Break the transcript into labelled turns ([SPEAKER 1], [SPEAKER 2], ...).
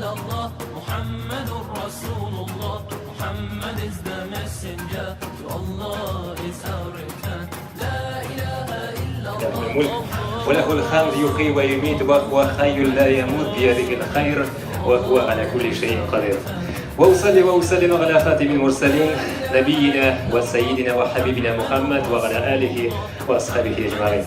[SPEAKER 1] illallah, Muhammadur Rasulullah. Muhammad is the messenger, to Allah is our return. La ilaha illallah.
[SPEAKER 2] وله الخمر يحيي ويميت وهو حي لا يموت بيده الخير وهو على كل شيء قدير. وأصلي وأسلم على خاتم المرسلين نبينا وسيدنا وحبيبنا محمد وعلى آله وأصحابه أجمعين.